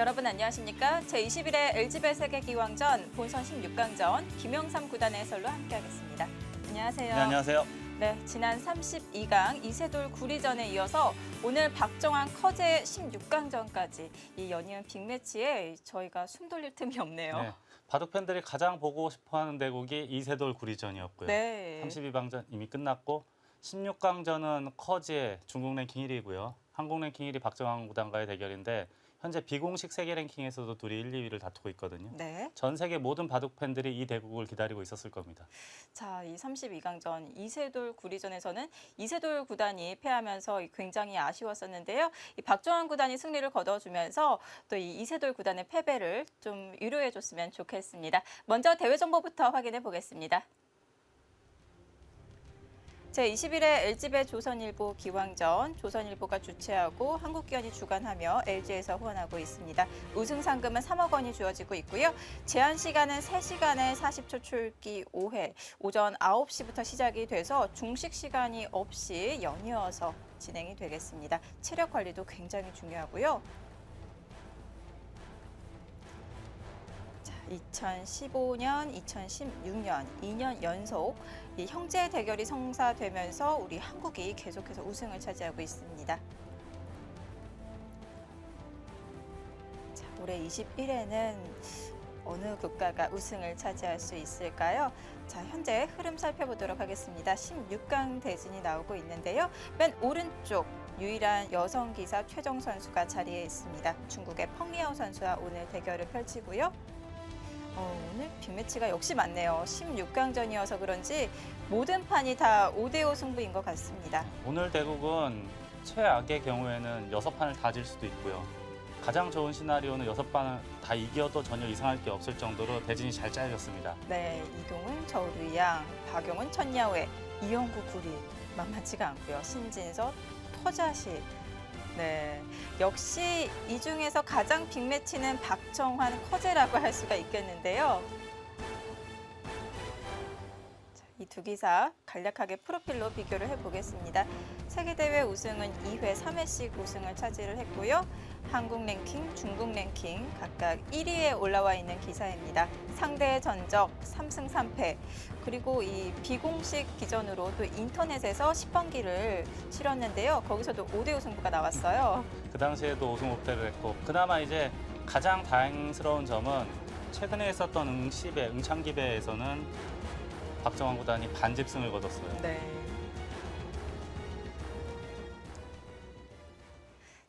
여러분 안녕하십니까? 제21회 LG배 세계기왕전 본선 16강전 김영삼 구단의 해설로 함께하겠습니다. 안녕하세요. 네, 안녕하세요. 네, 지난 32강 이세돌 구리전에 이어서 오늘 박정환 커제 16강전까지 이 연이은 빅매치에 저희가 숨 돌릴 틈이 없네요. 네, 바둑 팬들이 가장 보고 싶어하는 대국이 이세돌 구리전이었고요. 네. 32강전 이미 끝났고 16강전은 커지의 중국 랭킹 1위고요. 한국 랭킹 1위 박정환 구단과의 대결인데 현재 비공식 세계 랭킹에서도 둘이 1, 2위를 다투고 있거든요. 네. 전 세계 모든 바둑 팬들이 이 대국을 기다리고 있었을 겁니다. 자, 이 32강전 이세돌 구리전에서는 이세돌 구단이 패하면서 굉장히 아쉬웠었는데요. 이 박정환 구단이 승리를 거둬주면서 또 이 이세돌 구단의 패배를 좀 위로해줬으면 좋겠습니다. 먼저 대회 정보부터 확인해 보겠습니다. 제21회 LG배 조선일보 기왕전, 조선일보가 주최하고 한국기원이 주관하며 LG에서 후원하고 있습니다. 우승 상금은 3억 원이 주어지고 있고요. 제한 시간은 3시간에 40초 출기 5회, 오전 9시부터 시작이 돼서 중식 시간이 없이 연이어서 진행이 되겠습니다. 체력 관리도 굉장히 중요하고요. 2015년, 2016년 2년 연속 이 형제 대결이 성사되면서 우리 한국이 계속해서 우승을 차지하고 있습니다. 자, 올해 21회는 어느 국가가 우승을 차지할 수 있을까요? 자, 현재 흐름 살펴보도록 하겠습니다. 16강 대진이 나오고 있는데요. 맨 오른쪽 유일한 여성 기사 최정 선수가 자리에 있습니다. 중국의 펑리아오 선수와 오늘 대결을 펼치고요. 오늘 빅매치가 역시 많네요. 16강전이어서 그런지 모든 판이 다 5대5 승부인 것 같습니다. 오늘 대국은 최악의 경우에는 6판을 다 질 수도 있고요. 가장 좋은 시나리오는 6판을 다 이겨도 전혀 이상할 게 없을 정도로 대진이 잘 짜여졌습니다. 네, 이동은 저우루양, 박용은 천야회, 이영구 구리 만만치가 않고요. 신진서, 터자시. 네, 역시 이 중에서 가장 빅매치는 박정환 커제라고 할 수가 있겠는데요. 이 두 기사 간략하게 프로필로 비교를 해보겠습니다. 세계대회 우승은 2회, 3회씩 우승을 차지를 했고요. 한국 랭킹, 중국 랭킹 각각 1위에 올라와 있는 기사입니다. 상대의 전적 3승 3패, 그리고 이 비공식 기전으로 또 인터넷에서 10번기를 치렀는데요. 거기서도 5대5 승부가 나왔어요. 그 당시에도 우승 목표를 했고 그나마 이제 가장 다행스러운 점은 최근에 있었던 응시배, 응창기배에서는 박정환 구단이 반집승을 거뒀어요. 네.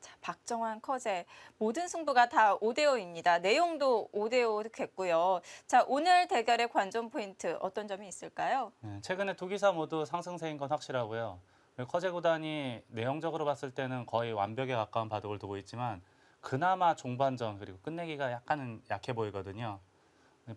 자, 박정환 커제 모든 승부가 다 5대5입니다. 내용도 5대5 됐고요. 자, 오늘 대결의 관전 포인트 어떤 점이 있을까요? 네, 최근에 두 기사 모두 상승세인 건 확실하고요. 커제 구단이 내용적으로 봤을 때는 거의 완벽에 가까운 바둑을 두고 있지만 그나마 종반전 그리고 끝내기가 약간은 약해 보이거든요.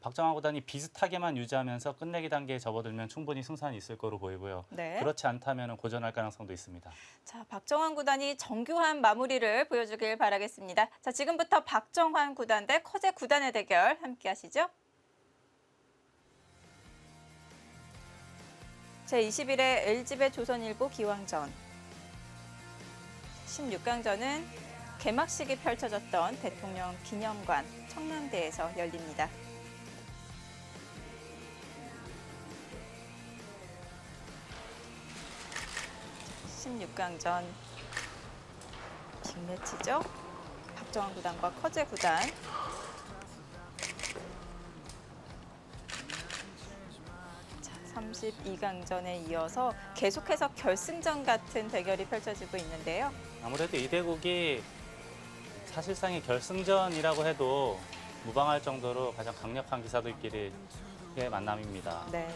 박정환 구단이 비슷하게만 유지하면서 끝내기 단계에 접어들면 충분히 승산이 있을 거로 보이고요. 네. 그렇지 않다면 고전할 가능성도 있습니다. 자, 박정환 구단이 정교한 마무리를 보여주길 바라겠습니다. 자, 지금부터 박정환 구단 대 커제 구단의 대결 함께 하시죠. 제21회 LG배 조선일보 기왕전 16강전은 개막식이 펼쳐졌던 대통령 기념관 청량대에서 열립니다. (16강전) 빅매치죠. 박정환 구단과 커제 구단. 자, 32강전에 이어서 계속해서 결승전 같은 대결이 펼쳐지고 있는데요. 아무래도 이 대국이 사실상의 결승전이라고 해도 무방할 정도로 가장 강력한 기사들끼리의 만남입니다. 네.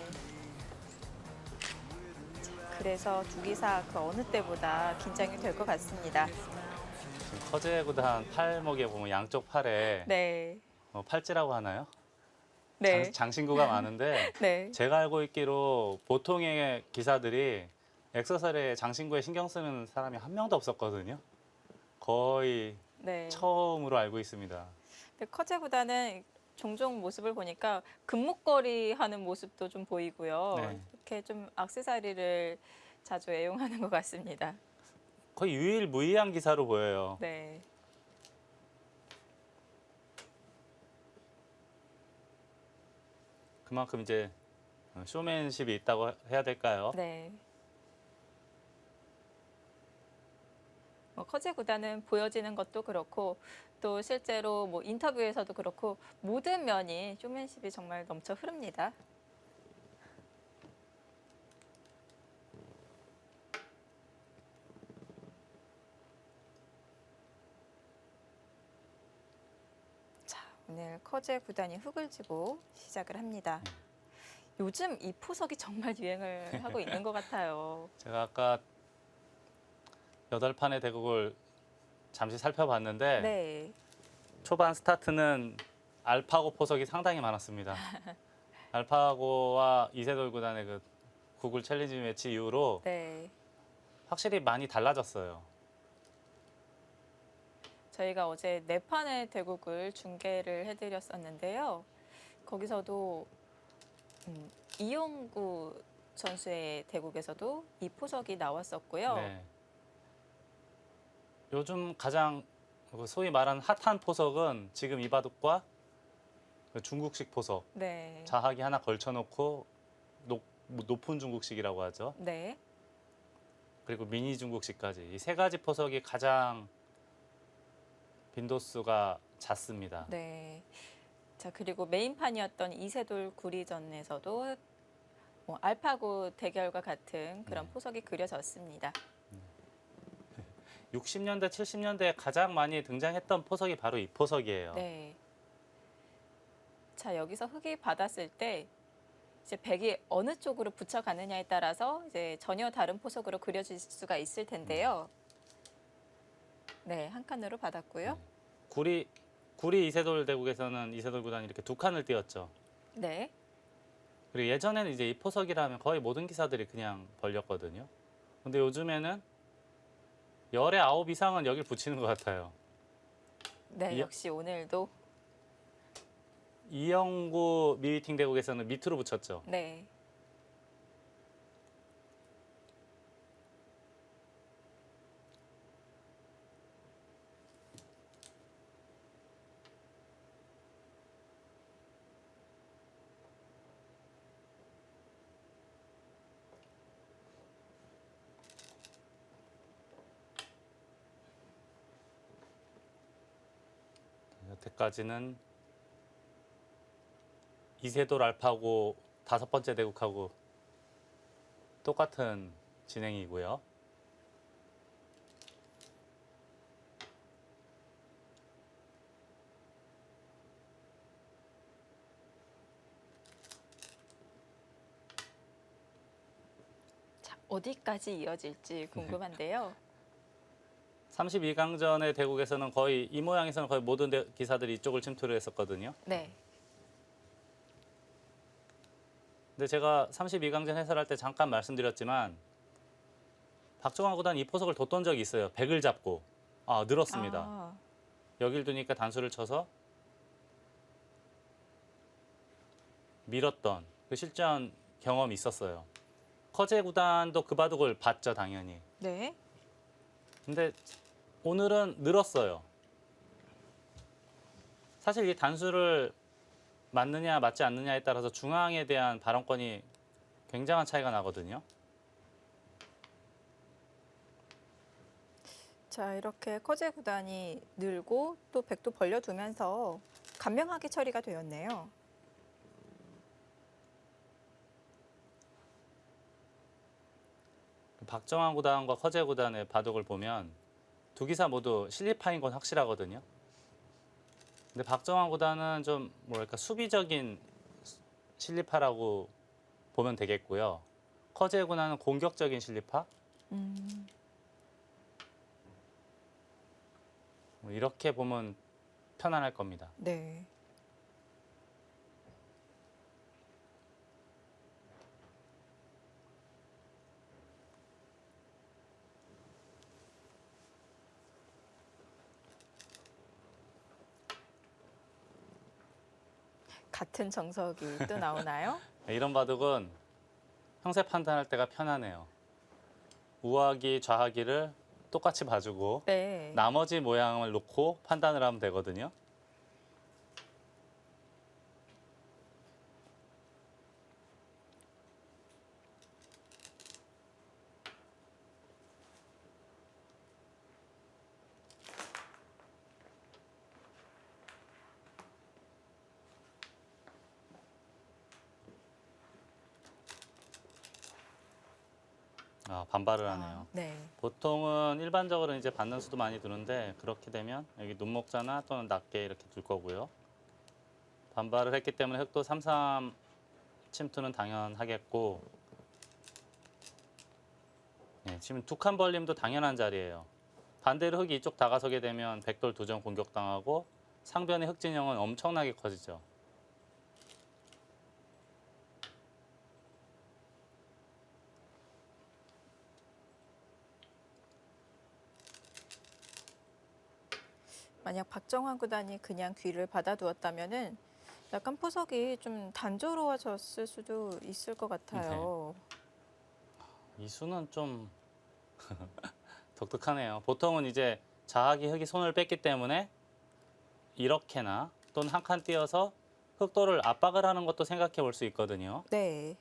그래서 두 기사 그 어느 때보다 긴장이 될 것 같습니다. 지금 커제 구단 팔목에 보면 양쪽 팔에 네. 팔찌라고 하나요? 네. 장신구가 많은데 네. 제가 알고 있기로 보통의 기사들이 액세서리에 장신구에 신경 쓰는 사람이 한 명도 없었거든요. 거의 네. 처음으로 알고 있습니다. 근데 커제 구단은 종종 모습을 보니까 금목걸이 하는 모습도 좀 보이고요. 네. 이렇게 좀 액세서리를 자주 애용하는 것 같습니다. 거의 유일무이한 기사로 보여요. 네. 그만큼 이제 쇼맨십이 있다고 해야 될까요? 네. 커제 구단은 보여지는 것도 그렇고 또 실제로 뭐 인터뷰에서도 그렇고 모든 면이 쇼맨십이 정말 넘쳐 흐릅니다. 자, 오늘 커제 구단이 흙을 지고 시작을 합니다. 요즘 이 포석이 정말 유행을 하고 있는 것 같아요. 제가 아까 8판의 대국을 잠시 살펴봤는데 네. 초반 스타트는 알파고 포석이 상당히 많았습니다. 알파고와 이세돌 구단의 그 구글 챌린지 매치 이후로 네. 확실히 많이 달라졌어요. 저희가 어제 4판의 대국을 중계를 해드렸었는데요. 거기서도 이용구 선수의 대국에서도 이 포석이 나왔었고요. 네. 요즘 가장 소위 말하는 핫한 포석은 지금 이바둑과 그 중국식 포석, 네. 자하기 하나 걸쳐놓고 높은 중국식이라고 하죠. 네. 그리고 미니 중국식까지 이 세 가지 포석이 가장 빈도수가 잦습니다. 네. 자, 그리고 메인판이었던 이세돌 구리전에서도 뭐 알파고 대결과 같은 그런 네. 포석이 그려졌습니다. 60년대, 70년대에 가장 많이 등장했던 포석이 바로 이 포석이에요. 네. 자, 여기서 흙이 받았을 때 이제 백이 어느 쪽으로 붙여가느냐에 따라서 이제 전혀 다른 포석으로 그려질 수가 있을 텐데요. 네, 한 칸으로 받았고요. 구리 이세돌 대국에서는 이세돌 구단이 이렇게 2칸을 띄었죠. 네. 그리고 예전에는 이제 이 포석이라면 거의 모든 기사들이 그냥 벌렸거든요. 근데 요즘에는 열의 9 이상은 여길 붙이는 것 같아요. 네, 역시 오늘도 이영구 미위팅 대국에서는 밑으로 붙였죠. 네. 여태까지는 이세돌 알파고 5번째 대국하고 똑같은 진행이고요. 자, 어디까지 이어질지 궁금한데요. 32강전의 대국에서는 거의 이 모양에서는 거의 모든 기사들이 이쪽을 침투를 했었거든요. 네. 근데 제가 32강전 해설할 때 잠깐 말씀드렸지만 박종환 구단 이 포석을 뒀던 적이 있어요. 백을 잡고 늘었습니다. 아, 여길 두니까 단수를 쳐서 밀었던 그 실전 경험이 있었어요. 커제 구단도 그 바둑을 봤죠, 당연히. 네. 근데 오늘은 늘었어요. 사실 이 단수를 맞느냐 맞지 않느냐에 따라서 중앙에 대한 발언권이 굉장한 차이가 나거든요. 자, 이렇게 커제 구단이 늘고 또 백도 벌려두면서 간명하게 처리가 되었네요. 박정환 구단과 커제 구단의 바둑을 보면 두 기사 모두 실리파인 건 확실하거든요. 근데 박정환 구단은 좀 뭐랄까 수비적인 실리파라고 보면 되겠고요. 커제 구단은 공격적인 실리파. 이렇게 보면 편안할 겁니다. 네. 같은 정석이 또 나오나요? 이런 바둑은 형세 판단할 때가 편하네요. 우하기, 좌하기를 똑같이 봐주고 네. 나머지 모양을 놓고 판단을 하면 되거든요. 반발을 하네요. 네. 보통은 일반적으로 이제 받는 수도 많이 두는데 그렇게 되면 여기 눈목자나 또는 낮게 이렇게 둘 거고요. 반발을 했기 때문에 흑도 3-3 침투는 당연하겠고, 네, 지금 두 칸 벌림도 당연한 자리예요. 반대로 흑이 이쪽 다가서게 되면 백돌 2점 공격당하고 상변의 흑 진영은 엄청나게 커지죠. 만약 박정환 구단이 그냥 귀를 받아두었다면은 약간 포석이 좀 단조로워졌을 수도 있을 것 같아요. 이 수는 좀 독특하네요. 보통은 이제 자학이 흑이 손을 뺐기 때문에 이렇게나 또는 한 칸 띄어서 흑도를 압박을 하는 것도 생각해 볼 수 있거든요. 네.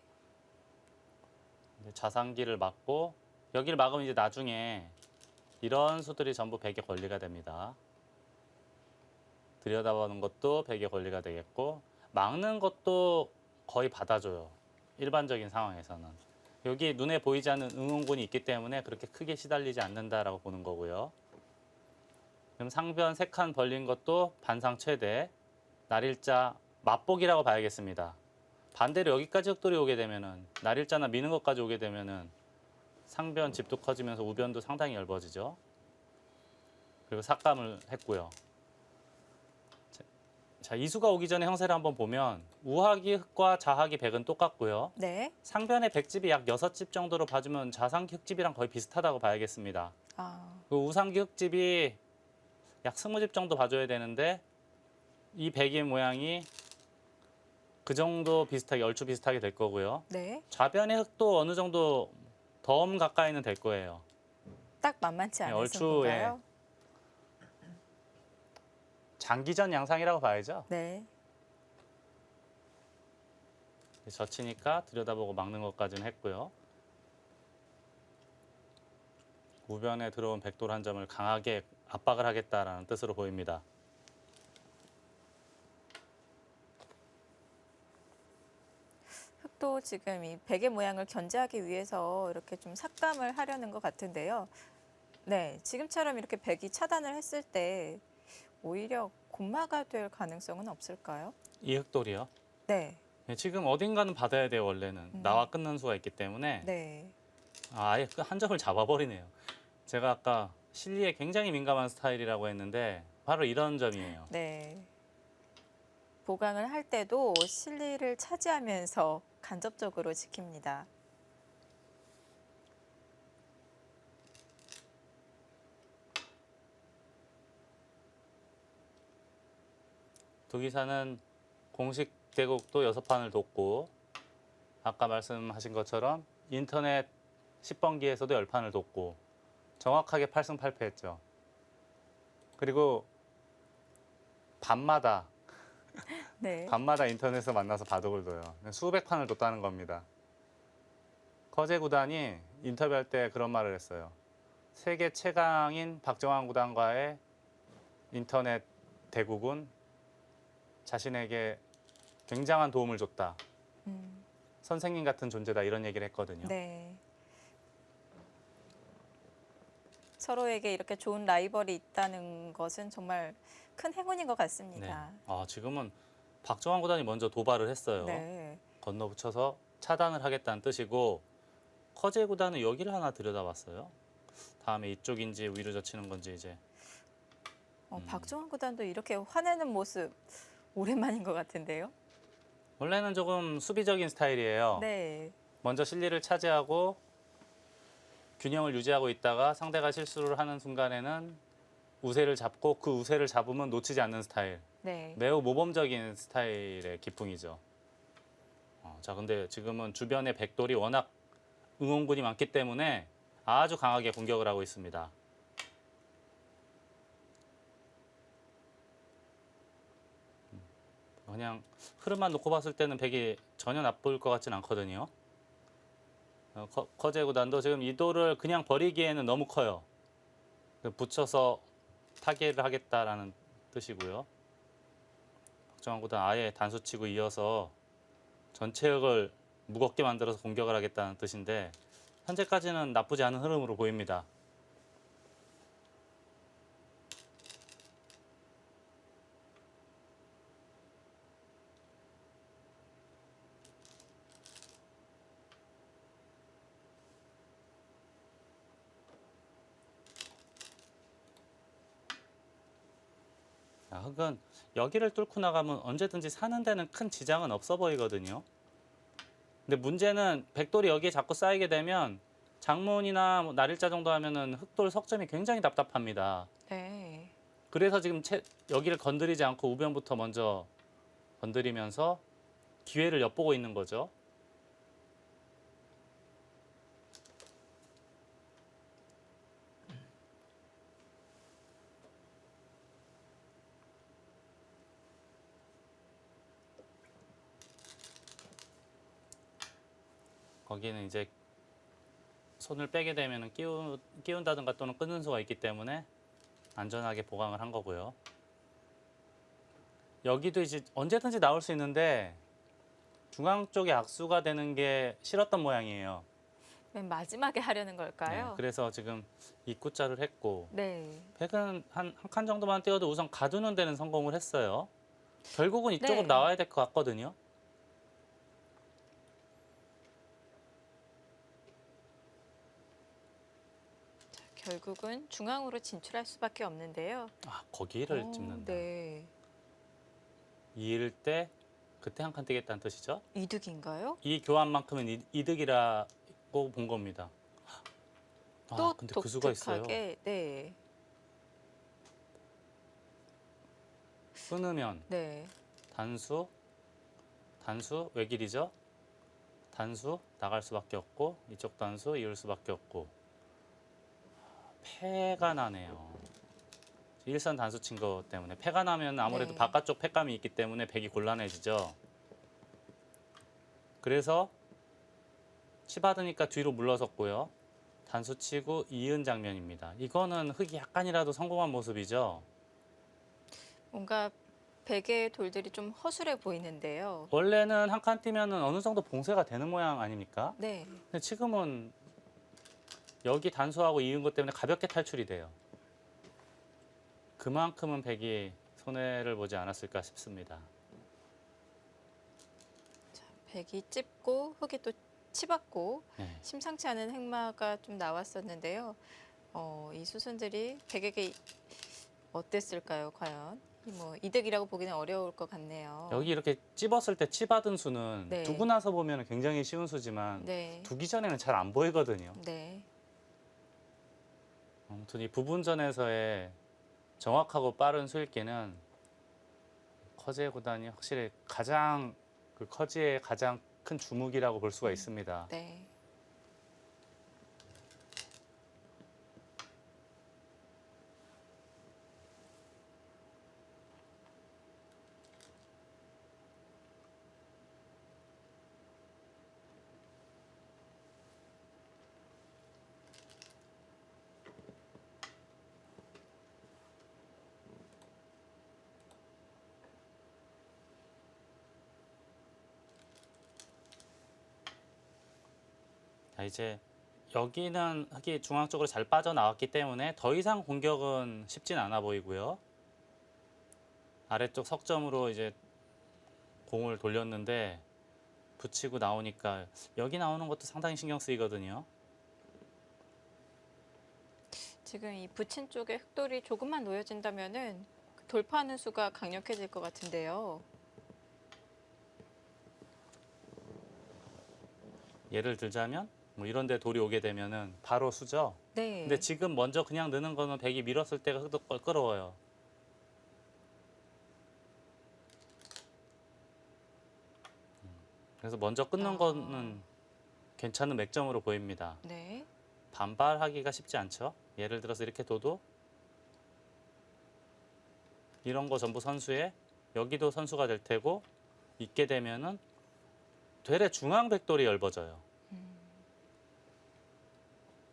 이제 자상기를 막고 여기를 막으면 이제 나중에 이런 수들이 전부 백의 권리가 됩니다. 들여다보는 것도 백의 권리가 되겠고 막는 것도 거의 받아줘요. 일반적인 상황에서는. 여기 눈에 보이지 않는 응원군이 있기 때문에 그렇게 크게 시달리지 않는다라고 보는 거고요. 그럼 상변 3칸 벌린 것도 반상 최대, 날일자 맛보기라고 봐야겠습니다. 반대로 여기까지 흑돌이 오게 되면은 날일자나 미는 것까지 오게 되면은 상변 집도 커지면서 우변도 상당히 얇아지죠. 그리고 삭감을 했고요. 자, 이수가 오기 전에 형세를 한번 보면 우하기 흑과 자하기 백은 똑같고요. 네. 상변의 백집이 약 6집 정도로 봐주면 자상기 흑집이랑 거의 비슷하다고 봐야겠습니다. 그 우상기 흑집이 약 20집 정도 봐줘야 되는데 이 백의 모양이 그 정도 비슷하게 얼추 비슷하게 될 거고요. 네. 좌변의 흑도 어느 정도 덤 가까이는 될 거예요. 딱 만만치 네, 않은 얼추, 승부인가요? 장기전 양상이라고 봐야죠. 네. 젖히니까 들여다보고 막는 것까지는 했고요. 우변에 들어온 백돌 한 점을 강하게 압박을 하겠다라는 뜻으로 보입니다. 흑도 지금 이 백의 모양을 견제하기 위해서 이렇게 좀 삭감을 하려는 것 같은데요. 네, 지금처럼 이렇게 백이 차단을 했을 때 오히려 곤마가 될 가능성은 없을까요? 이 흑돌이요. 네. 네, 지금 어딘가는 받아야 돼요. 원래는 나와 끊는 수가 있기 때문에 네. 아예 그 한 점을 잡아버리네요. 제가 아까 실리에 굉장히 민감한 스타일이라고 했는데 바로 이런 점이에요. 네. 보강을 할 때도 실리를 차지하면서 간접적으로 지킵니다. 두기사는 공식 대국도 6판을 뒀고 아까 말씀하신 것처럼 인터넷 10번기에서도 10판을 뒀고 정확하게 8승 8패했죠. 그리고 밤마다 네. 인터넷에서 만나서 바둑을 둬요. 수백 판을 뒀다는 겁니다. 거제 구단이 인터뷰할 때 그런 말을 했어요. 세계 최강인 박정환 구단과의 인터넷 대국은 자신에게 굉장한 도움을 줬다. 음, 선생님 같은 존재다 이런 얘기를 했거든요. 네. 서로에게 이렇게 좋은 라이벌이 있다는 것은 정말 큰 행운인 것 네. 같습니다. 지금은 박정환 구단이 먼저 도발을 했어요. 네. 건너붙여서 차단을 하겠다는 뜻이고 커제 구단은 여기를 하나 들여다봤어요. 다음에 이쪽인지 위로 젖히는 건지 이제 박종환 구단도 이렇게 화내는 모습 오랜만인 것 같은데요. 원래는 조금 수비적인 스타일이에요. 네. 먼저 실리를 차지하고 균형을 유지하고 있다가 상대가 실수를 하는 순간에는 우세를 잡고 그 우세를 잡으면 놓치지 않는 스타일. 네. 매우 모범적인 스타일의 기풍이죠. 자, 근데 지금은 주변에 백돌이 워낙 응원군이 많기 때문에 아주 강하게 공격을 하고 있습니다. 그냥 흐름만 놓고 봤을 때는 백이 전혀 나쁠 것 같진 않거든요. 커제 구단도 지금 이 돌을 그냥 버리기에는 너무 커요. 붙여서 타개를 하겠다라는 뜻이고요. 박정환 구단 아예 단수 치고 이어서 전체역을 무겁게 만들어서 공격을 하겠다는 뜻인데 현재까지는 나쁘지 않은 흐름으로 보입니다. 흑은 여기를 뚫고 나가면 언제든지 사는 데는 큰 지장은 없어 보이거든요. 근데 문제는 백돌이 여기에 자꾸 쌓이게 되면 장문이나 뭐 날일자 정도 하면은 흑돌 석점이 굉장히 답답합니다. 네. 그래서 지금 여기를 건드리지 않고 우변부터 먼저 건드리면서 기회를 엿보고 있는 거죠. 거기는 이제 손을 빼게 되면 끼운다든가 또는 끊는 수가 있기 때문에 안전하게 보강을 한 거고요. 여기도 이제 언제든지 나올 수 있는데 중앙 쪽에 악수가 되는 게 싫었던 모양이에요. 맨 마지막에 하려는 네, 걸까요? 그래서 지금 입구자를 했고 네. 백은 한 칸 정도만 띄워도 우선 가두는 데는 성공을 했어요. 결국은 이쪽으로 네. 나와야 될 것 같거든요. 결국은 중앙으로 진출할 수밖에 없는데요. 거기를 오, 찝는다. 네. 이을 때 그때 한 칸 띄겠다는 뜻이죠. 이득인가요? 이 교환만큼은 이득이라고 본 겁니다. 또 근데 그 수가 있어요. 독특하게 네. 끊으면 네. 단수 외길이죠. 단수 나갈 수밖에 없고 이쪽 단수 이을 수밖에 없고 패가 나네요. 일선 단수 친 거 때문에 패가 나면 아무래도 네. 바깥쪽 패감이 있기 때문에 백이 곤란해지죠. 그래서 치받으니까 뒤로 물러섰고요. 단수 치고 이은 장면입니다. 이거는 흑이 약간이라도 성공한 모습이죠. 뭔가 베개의 돌들이 좀 허술해 보이는데요. 원래는 한 칸 뛰면은 어느 정도 봉쇄가 되는 모양 아닙니까? 네. 근데 지금은 여기 단수하고 이은 것 때문에 가볍게 탈출이 돼요. 그만큼은 백이 손해를 보지 않았을까 싶습니다. 자, 백이 찝고 흑이 또 치받고 네. 심상치 않은 행마가 좀 나왔었는데요. 이 수순들이 백에게 어땠을까요, 과연? 뭐 이득이라고 보기는 어려울 것 같네요. 여기 이렇게 찝었을 때 치받은 수는 네. 두고 나서 보면 굉장히 쉬운 수지만 네. 두기 전에는 잘 안 보이거든요. 네. 아무튼 이 부분전에서의 정확하고 빠른 수읽기는 커지의 구단이 확실히 가장 그 커지의 가장 큰 주목이라고 볼 수가 있습니다. 네. 자, 이제 여기는 흑이 중앙 쪽으로 잘 빠져나왔기 때문에 더 이상 공격은 쉽진 않아 보이고요. 아래쪽 석점으로 이제 공을 돌렸는데 붙이고 나오니까 여기 나오는 것도 상당히 신경 쓰이거든요. 지금 이 붙인 쪽에 흑돌이 조금만 놓여진다면은 그 돌파하는 수가 강력해질 것 같은데요. 예를 들자면 뭐 이런 데 돌이 오게 되면은 바로 수죠. 네. 근데 지금 먼저 그냥 넣는 거는 백이 밀었을 때가 흑도 껄끄러워요. 그래서 먼저 끊는 거는 괜찮은 맥점으로 보입니다. 네. 반발하기가 쉽지 않죠. 예를 들어서 이렇게 둬도 이런 거 전부 선수에 여기도 선수가 될 테고 있게 되면은 되레 중앙 백돌이 넓어져요.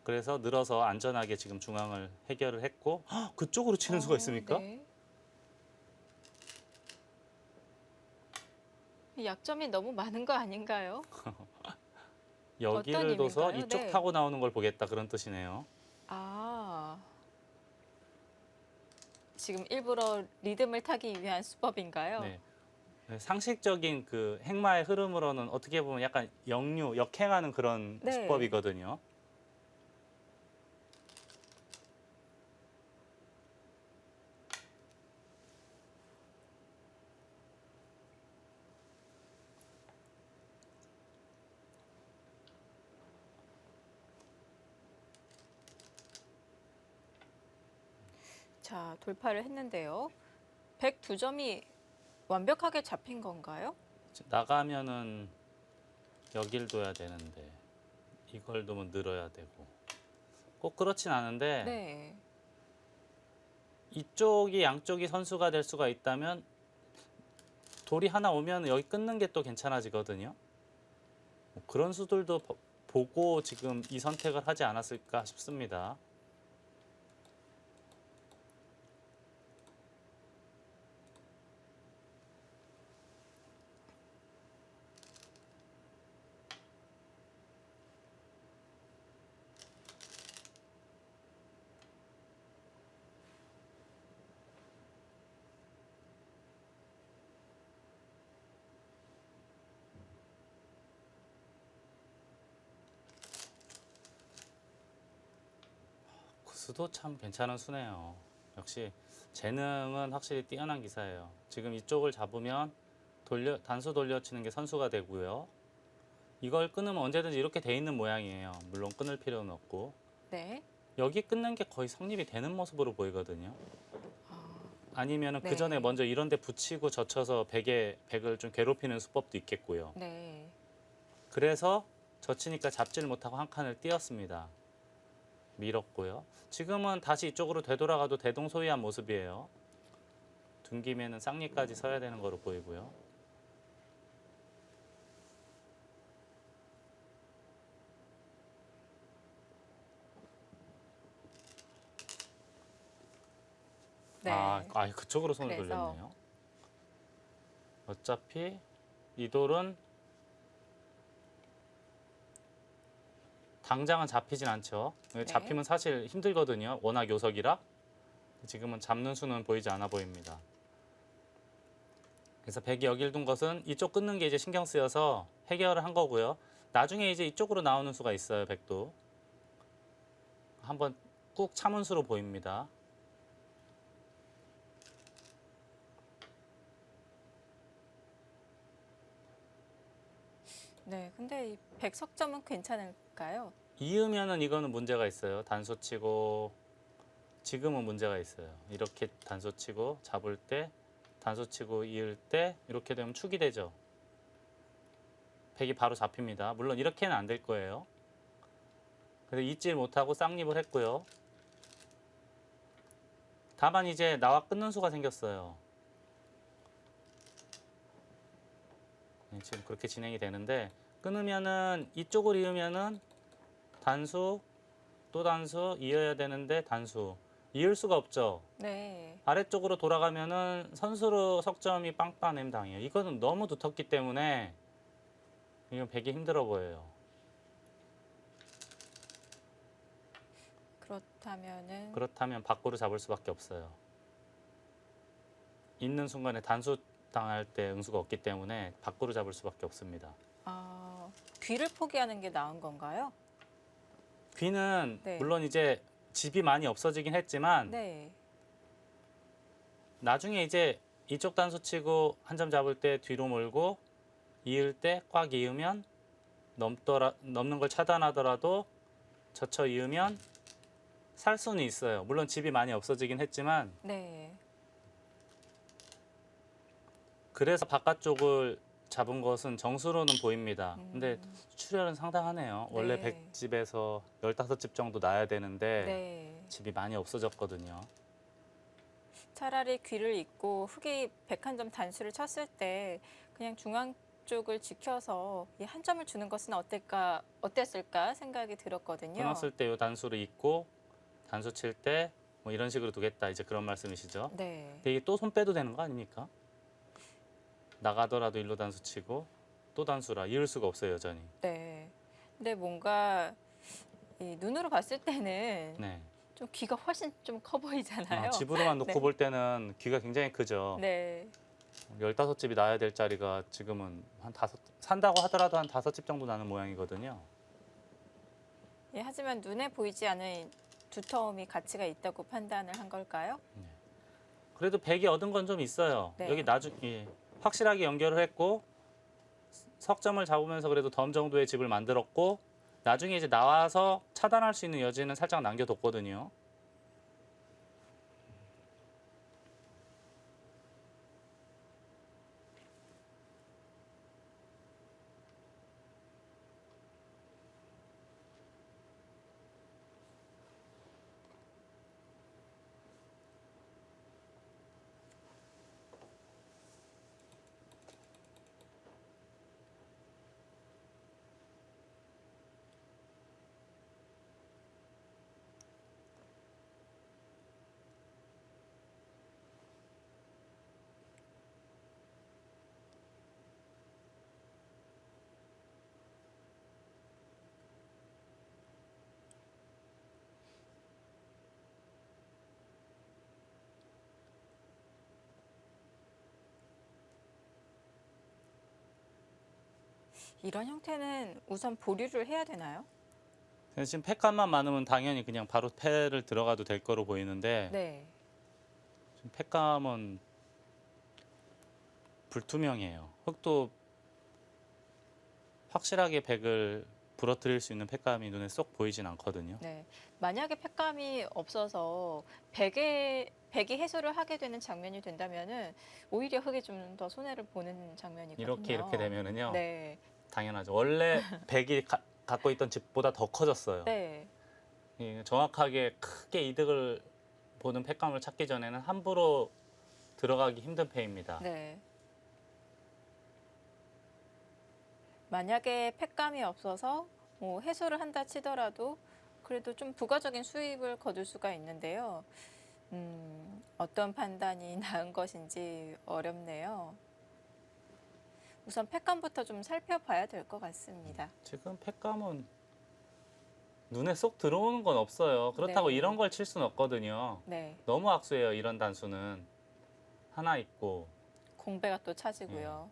그래서 늘어서 안전하게 지금 중앙을 해결을 했고 그쪽으로 치는 수가 있습니까? 네. 약점이 너무 많은 거 아닌가요? 여기를 둬서 의미인가요? 이쪽 네. 타고 나오는 걸 보겠다 그런 뜻이네요. 아, 지금 일부러 리듬을 타기 위한 수법인가요? 네. 네, 상식적인 그 행마의 흐름으로는 어떻게 보면 약간 역류, 역행하는 그런 네. 수법이거든요. 자, 돌파를 했는데요. 102점이 완벽하게 잡힌 건가요? 나가면은 여길 둬야 되는데 이걸 두면 늘어야 되고 꼭 그렇진 않은데 네. 이쪽이 양쪽이 선수가 될 수가 있다면 돌이 하나 오면 여기 끊는 게 또 괜찮아지거든요. 뭐 그런 수들도 보고 지금 이 선택을 하지 않았을까 싶습니다. 그 수도 참 괜찮은 수네요. 역시 재능은 확실히 뛰어난 기사예요. 지금 이쪽을 잡으면 단수 돌려치는 게 선수가 되고요. 이걸 끊으면 언제든지 이렇게 돼 있는 모양이에요. 물론 끊을 필요는 없고. 네. 여기 끊는 게 거의 성립이 되는 모습으로 보이거든요. 아, 아니면은 네. 그 전에 먼저 이런 데 붙이고 젖혀서 백을 좀 괴롭히는 수법도 있겠고요. 네. 그래서 젖히니까 잡지를 못하고 한 칸을 띄었습니다. 밀었고요. 지금은 다시 이쪽으로 되돌아가도 대동소이한 모습이에요. 둔김에는 쌍리까지 서야 되는 거로 보이고요. 네. 그쪽으로 손을 그래서- 돌렸네요. 어차피 이 돌은 당장은 잡히진 않죠. 잡히면 사실 힘들거든요. 워낙 요석이라. 지금은 잡는 수는 보이지 않아 보입니다. 그래서 백이 여길 둔 것은 이쪽 끊는 게 이제 신경 쓰여서 해결을 한 거고요. 나중에 이제 이쪽으로 나오는 수가 있어요. 백도. 한번 꾹 참은 수로 보입니다. 네. 근데 이 백석점은 괜찮을까요? 이으면은 이거는 문제가 있어요. 단수치고 지금은 문제가 있어요. 이렇게 단수치고 잡을 때 단수치고 이을 때 이렇게 되면 축이 되죠. 백이 바로 잡힙니다. 물론 이렇게는 안 될 거예요. 그래서 잊질 못하고 쌍립을 했고요. 다만 이제 나와 끊는 수가 생겼어요. 지금 그렇게 진행이 되는데 끊으면은 이쪽을 이으면은 단수 또 단수 이어야 되는데 단수 이을 수가 없죠. 네. 아래쪽으로 돌아가면은 선수로 석점이 빵빵냄 당해요. 이거는 너무 두텁기 때문에 이건 백이 힘들어 보여요. 그렇다면 밖으로 잡을 수밖에 없어요. 있는 순간에 단수 당할 때 응수가 없기 때문에 밖으로 잡을 수밖에 없습니다. 귀를 포기하는 게 나은 건가요? 귀는 네. 물론 이제 집이 많이 없어지긴 했지만 네. 나중에 이제 이쪽 단수 치고 한 점 잡을 때 뒤로 몰고 이을 때 꽉 이으면 넘는 걸 차단하더라도 젖혀 이으면 살 수는 있어요. 물론 집이 많이 없어지긴 했지만 네. 그래서 바깥쪽을 잡은 것은 정수로는 보입니다. 근데 음. 출혈은 상당하네요. 원래 네. 100집에서 15집 정도 나야 되는데 네. 집이 많이 없어졌거든요. 차라리 귀를 잇고 흑이 101점 단수를 쳤을 때 그냥 중앙 쪽을 지켜서 이 한 점을 주는 것은 어땠을까 생각이 들었거든요. 끊었을 때 이 단수를 잇고 단수 칠 때 뭐 이런 식으로 두겠다. 이제 그런 말씀이시죠. 네. 근데 이게 또 손 빼도 되는 거 아닙니까? 나가더라도 일로 단수 치고 또 단수라 이을 수가 없어요, 여전히. 네. 근데 뭔가 이 눈으로 봤을 때는 네. 좀 귀가 훨씬 좀 커 보이잖아요. 집으로만 놓고 네. 볼 때는 귀가 굉장히 크죠. 네. 15집이 나야 될 자리가 지금은 한 다섯, 산다고 하더라도 한 5집 정도 나는 모양이거든요. 예, 하지만 눈에 보이지 않는 두터움이 가치가 있다고 판단을 한 걸까요? 그래도 100이 얻은 건 좀 있어요. 네. 여기 확실하게 연결을 했고 석점을 잡으면서 그래도 덤 정도의 집을 만들었고 나중에 이제 나와서 차단할 수 있는 여지는 살짝 남겨뒀거든요. 이런 형태는 우선 보류를 해야 되나요? 그래서 지금 팩감만 많으면 당연히 그냥 바로 패를 들어가도 될 거로 보이는데 네. 지금 팩감은 불투명해요. 흙도 확실하게 백을 부러뜨릴 수 있는 팩감이 눈에 쏙 보이진 않거든요. 네. 만약에 팩감이 없어서 백이 해소를 하게 되는 장면이 된다면은 오히려 흙이 좀 더 손해를 보는 장면이거든요. 이렇게 되면은요. 네. 당연하죠. 원래 백이 갖고 있던 집보다 더 커졌어요. 네. 정확하게 크게 이득을 보는 팩감을 찾기 전에는 함부로 들어가기 힘든 패입니다. 네. 만약에 팩감이 없어서 뭐 해소를 한다 치더라도 그래도 좀 부가적인 수입을 거둘 수가 있는데요. 어떤 판단이 나은 것인지 어렵네요. 우선 팩감부터 좀 살펴봐야 될 것 같습니다. 지금 팩감은 눈에 쏙 들어오는 건 없어요. 그렇다고 네. 이런 걸 칠 수는 없거든요. 네. 너무 악수예요. 이런 단수는. 하나 있고. 공배가 또 차지고요.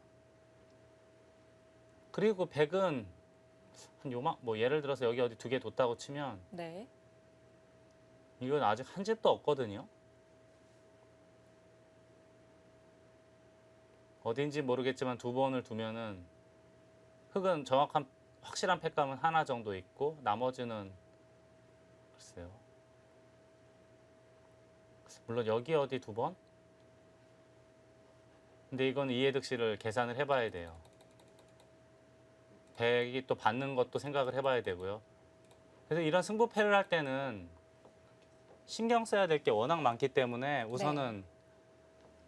그리고 백은 한 요만 뭐 예를 들어서 여기 어디 2개 뒀다고 치면 네. 이건 아직 한 집도 없거든요. 어딘지 모르겠지만 2번을 두면은 흙은 정확한 확실한 팩감은 하나 정도 있고 나머지는 글쎄요. 물론 여기 어디 2번? 근데 이건 이해득실을 계산을 해봐야 돼요. 백이 또 받는 것도 생각을 해봐야 되고요. 그래서 이런 승부패를 할 때는 신경 써야 될 게 워낙 많기 때문에 우선은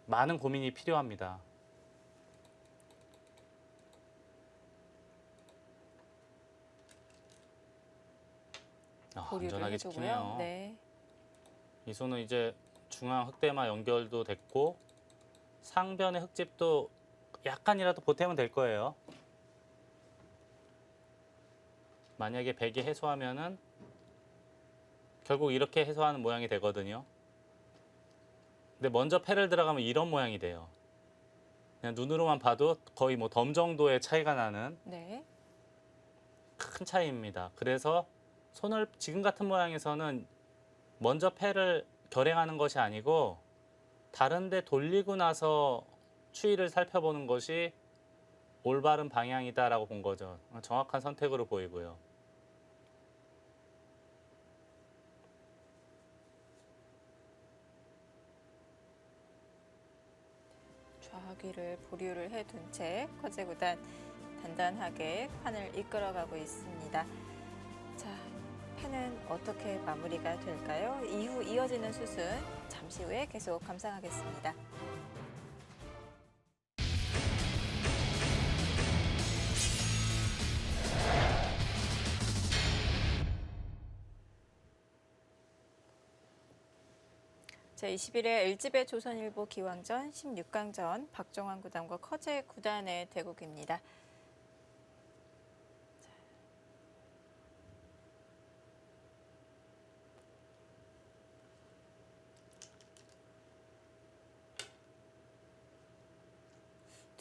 많은 고민이 필요합니다. 보류를 안전하게 해주고요. 찍히네요. 네. 이 손은 이제 중앙 흙대마 연결도 됐고 상변의 흙집도 약간이라도 보태면 될 거예요. 만약에 백이 해소하면은 결국 이렇게 해소하는 모양이 되거든요. 근데 먼저 패를 들어가면 이런 모양이 돼요. 그냥 눈으로만 봐도 거의 뭐 덤 정도의 차이가 나는 네. 큰 차이입니다. 그래서 손을 지금 같은 모양에서는 먼저 패를 결행하는 것이 아니고 다른 데 돌리고 나서 추이를 살펴보는 것이 올바른 방향이다라고 본 거죠. 정확한 선택으로 보이고요. 좌귀를 보류를 해둔 채 커제구단 단단하게 판을 이끌어가고 있습니다. 자, 패는 어떻게 마무리가 될까요? 이후 이어지는 수순 잠시 후에 계속 감상하겠습니다. 제21회 LG배 조선일보 기왕전 16강전 박종환 구단과 커제 구단의 대국입니다.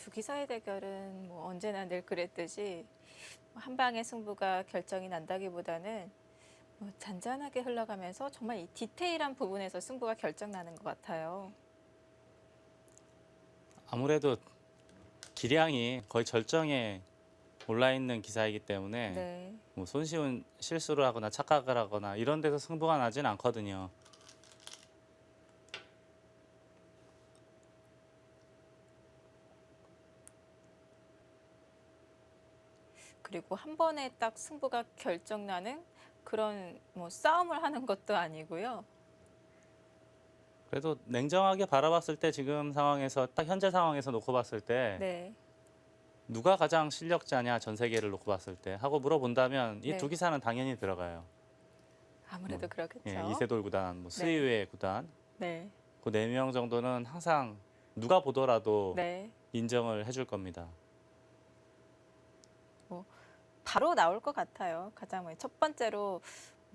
두 기사의 대결은 뭐 언제나 늘 그랬듯이 한 방의 승부가 결정이 난다기보다는 뭐 잔잔하게 흘러가면서 정말 이 디테일한 부분에서 승부가 결정나는 것 같아요. 아무래도 기량이 거의 절정에 올라 있는 기사이기 때문에 네. 뭐 손쉬운 실수를 하거나 착각을 하거나 이런 데서 승부가 나진 않거든요. 그리고 한 번에 딱 승부가 결정나는 그런 뭐 싸움을 하는 것도 아니고요. 그래도 냉정하게 바라봤을 때 지금 상황에서 딱 현재 상황에서 놓고 봤을 때 네. 누가 가장 실력자냐 전 세계를 놓고 봤을 때 하고 물어본다면 이 네. 두 기사는 당연히 들어가요. 아무래도 그렇겠죠. 예, 이세돌 구단, 뭐 스이웨 구단 네. 그 네 명 정도는 항상 누가 보더라도 네. 인정을 해줄 겁니다. 바로 나올 것 같아요. 가장 첫 번째로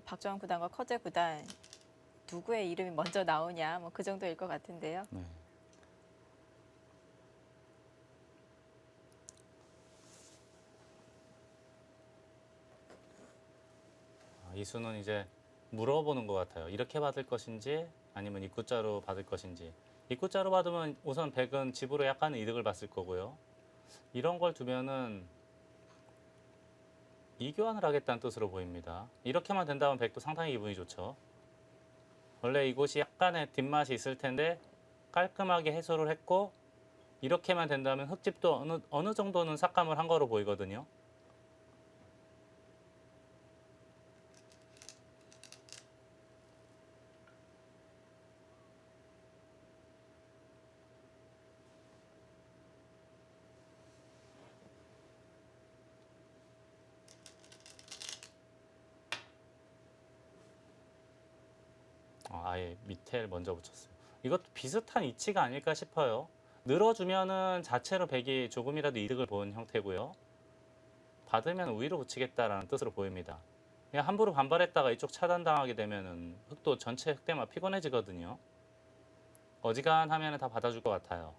박주환 구단과 커제 구단 누구의 이름이 먼저 나오냐 뭐 그 정도일 것 같은데요. 네. 이수는 이제 물어보는 것 같아요. 이렇게 받을 것인지 아니면 입구자로 받을 것인지. 입구자로 받으면 우선 백은 집으로 약간의 이득을 봤을 거고요. 이런 걸 두면은 이교환을 하겠다는 뜻으로 보입니다. 이렇게만 된다면 백도 상당히 기분이 좋죠. 원래 이곳이 약간의 뒷맛이 있을 텐데 깔끔하게 해소를 했고 이렇게만 된다면 흙집도 어느 정도는 삭감을 한 거로 보이거든요. 아예 밑에 먼저 붙였어요. 이것도 비슷한 이치가 아닐까 싶어요. 늘어주면은 자체로 백이 조금이라도 이득을 본 형태고요. 받으면 위로 붙이겠다라는 뜻으로 보입니다. 그냥 함부로 반발했다가 이쪽 차단당하게 되면은 흑도 전체 흑대만 피곤해지거든요. 어지간하면 다 받아줄 것 같아요.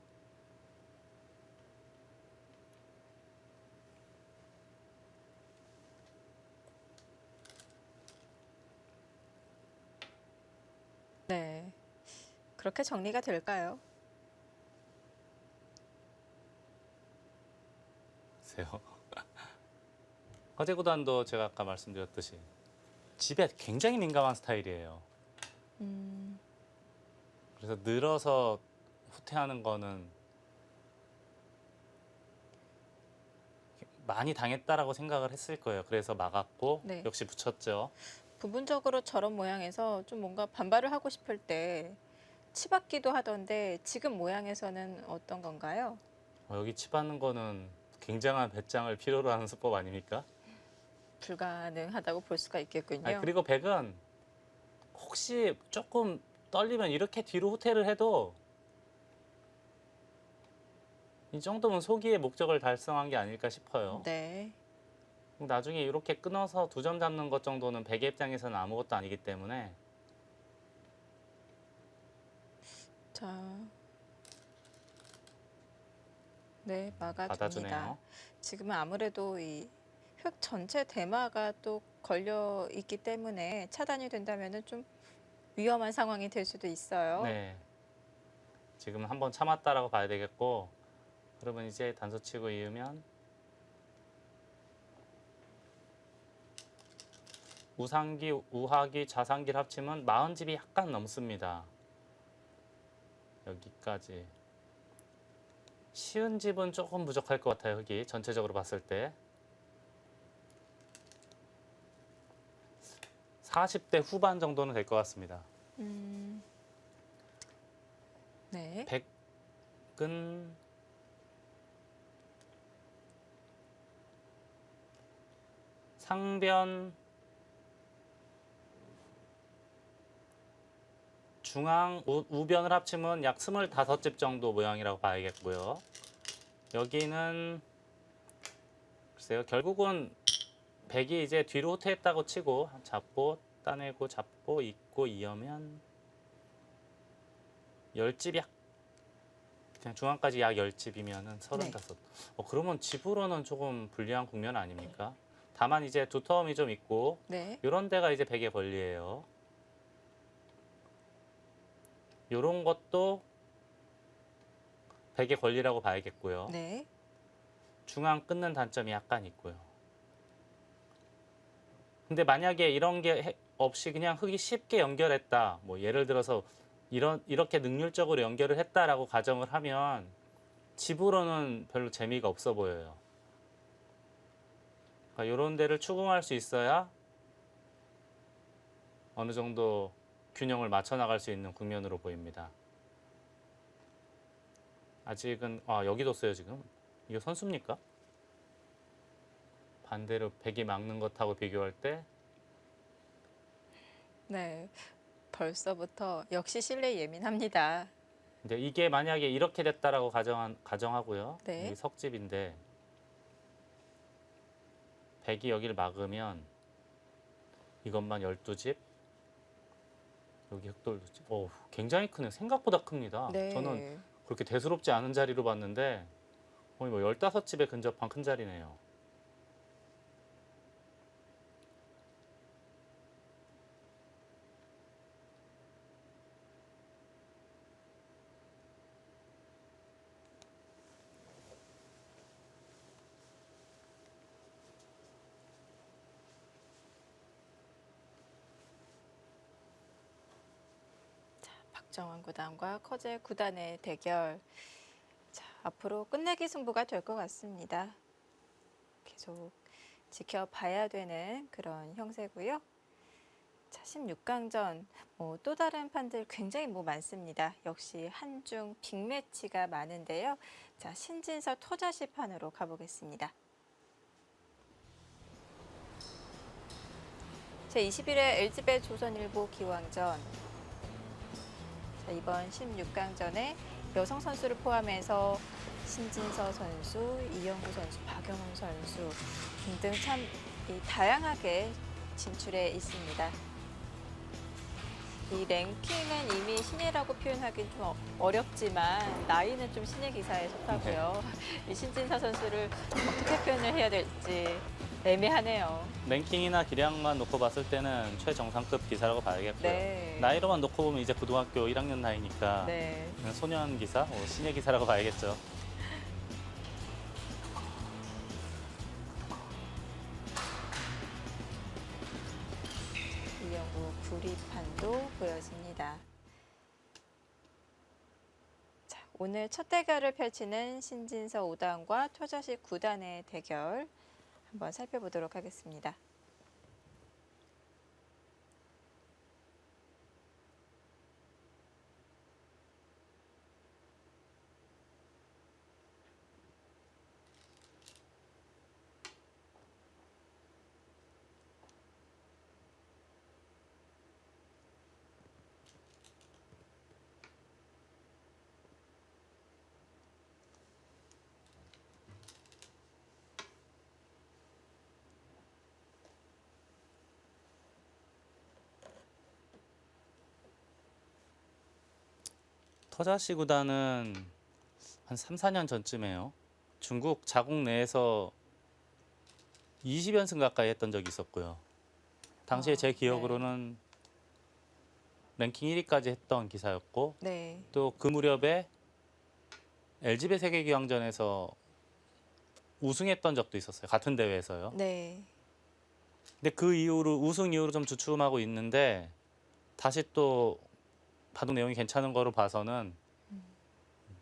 네. 그렇게 정리가 될까요? 세요. 허재구단도 제가 아까 말씀드렸듯이 집에 굉장히 민감한 스타일이에요. 그래서 늘어서 후퇴하는 거는 많이 당했다라고 생각을 했을 거예요. 그래서 막았고 네. 역시 붙였죠. 부분적으로 저런 모양에서 좀 뭔가 반발을 하고 싶을 때 치받기도 하던데 지금 모양에서는 어떤 건가요? 여기 치받는 거는 굉장한 배짱을 필요로 하는 수법 아닙니까? 불가능하다고 볼 수가 있겠군요. 아니, 그리고 백은 혹시 조금 떨리면 이렇게 뒤로 후퇴를 해도 이 정도면 소기의 목적을 달성한 게 아닐까 싶어요. 네. 나중에 이렇게 끊어서 두 점 잡는 것 정도는 백의 입장에서는 아무것도 아니기 때문에 자. 네, 막아줍니다. 받아주네요. 지금은 아무래도 이 흙 전체 대마가 또 걸려 있기 때문에 차단이 된다면은 좀 위험한 상황이 될 수도 있어요. 네. 지금 한번 참았다라고 봐야 되겠고 그러면 이제 단수 치고 이으면 우상기, 우하기, 좌상기를 합치면 40집이 약간 넘습니다. 여기까지. 쉬운 집은 조금 부족할 것 같아요. 흙이 전체적으로 봤을 때. 40대 후반 정도는 될 것 같습니다. 네. 백은 상변 중앙 우변을 합치면 약 25집 정도 모양이라고 봐야겠고요. 여기는 글쎄요. 결국은 백이 이제 뒤로 후퇴했다고 치고 잡고 따내고 잡고 잇고 이으면 10집 그냥 중앙까지 약 10집이면은 35. 그러면 집으로는 조금 불리한 국면 아닙니까? 다만 이제 두터움이 좀 있고 네. 이런 데가 이제 백의 권리예요. 이런 것도 백의 권리라고 봐야겠고요. 네. 중앙 끊는 단점이 약간 있고요. 근데 만약에 이런 게 없이 그냥 흙이 쉽게 연결했다. 뭐 예를 들어서 이렇게 능률적으로 연결을 했다라고 가정을 하면 집으로는 별로 재미가 없어 보여요. 그러니까 이런 데를 추궁할 수 있어야 어느 정도 균형을 맞춰 나갈 수 있는 국면으로 보입니다. 아직은 여기도 써요 지금. 이거 선수입니까? 반대로 백이 막는 것하고 비교할 때 네. 벌써부터 역시 실내 예민합니다. 근데 이게 만약에 이렇게 됐다라고 가정하고요. 네. 여기 석집인데 백이 여기를 막으면 이것만 12집, 여기 흑돌두집. 굉장히 크네요. 생각보다 큽니다. 네. 저는 그렇게 대수롭지 않은 자리로 봤는데 거의 뭐 15집에 근접한 큰 자리네요. 박정환 구단과 커제 구단의 대결. 자, 앞으로 끝내기 승부가 될 것 같습니다. 계속 지켜봐야 되는 그런 형세고요. 자, 16강전 또 다른 판들 굉장히 많습니다. 역시 한중 빅매치가 많은데요. 자, 신진서 토자시 판으로 가보겠습니다. 제21회 LG배 조선일보 기왕전. 자, 이번 16강전에 여성 선수를 포함해서 신진서 선수, 이영구 선수, 박영훈 선수 등등 참 다양하게 진출해 있습니다. 이 랭킹은 이미 신예라고 표현하기는 좀 어렵지만 나이는 좀 신예 기사에 속하고요. 이 신진서 선수를 어떻게 표현을 해야 될지 애매하네요. 랭킹이나 기량만 놓고 봤을 때는 최정상급 기사라고 봐야겠고요. 네. 나이로만 놓고 보면 이제 고등학교 1학년 나이니까 네. 그냥 소년 기사, 신예 기사라고 봐야겠죠. 이영구 구리판도 보여집니다. 자, 오늘 첫 대결을 펼치는 신진서 5단과 토자시 9단의 대결 한번 살펴보도록 하겠습니다. 터자시 구단은 한 3, 4년 전쯤에요. 중국 자국 내에서 20연승 가까이 했던 적이 있었고요. 당시에 제 기억으로는 랭킹 1위까지 했던 기사였고 네. 또 그 무렵에 LG배 세계기왕전에서 우승했던 적도 있었어요. 같은 대회에서요. 네. 근데 그 이후로 우승 이후로 좀 주춤하고 있는데 다시 또 바둑 내용이 괜찮은 거로 봐서는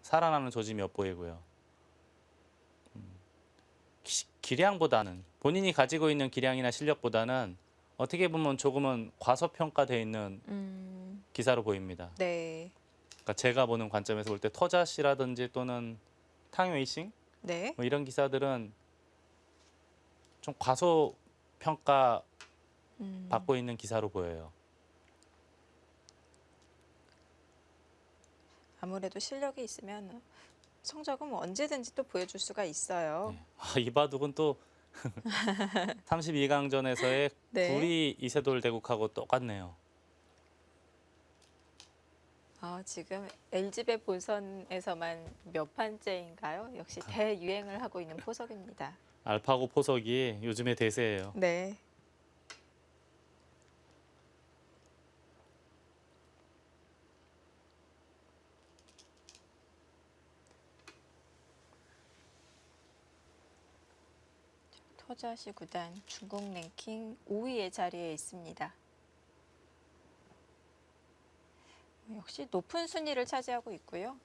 살아나는 조짐이 엿보이고요. 기량보다는 본인이 가지고 있는 기량이나 실력보다는 어떻게 보면 조금은 과소평가되어 있는 기사로 보입니다. 네. 그러니까 제가 보는 관점에서 볼 때 터자시라든지 또는 탕웨이싱 네. 뭐 이런 기사들은 좀 과소평가 받고 있는 기사로 보여요. 아무래도 실력이 있으면 성적은 언제든지 또 보여줄 수가 있어요. 네. 이 바둑은 또 32강전에서의 네. 구리 이세돌 대국하고 똑같네요. 지금 LG배 본선에서만 몇 판째인가요? 역시 대유행을 하고 있는 포석입니다. 알파고 포석이 요즘의 대세예요. 네. 토자시 구단 중국 랭킹 5위의 자리에 있습니다. 역시 높은 순위를 차지하고 있고요.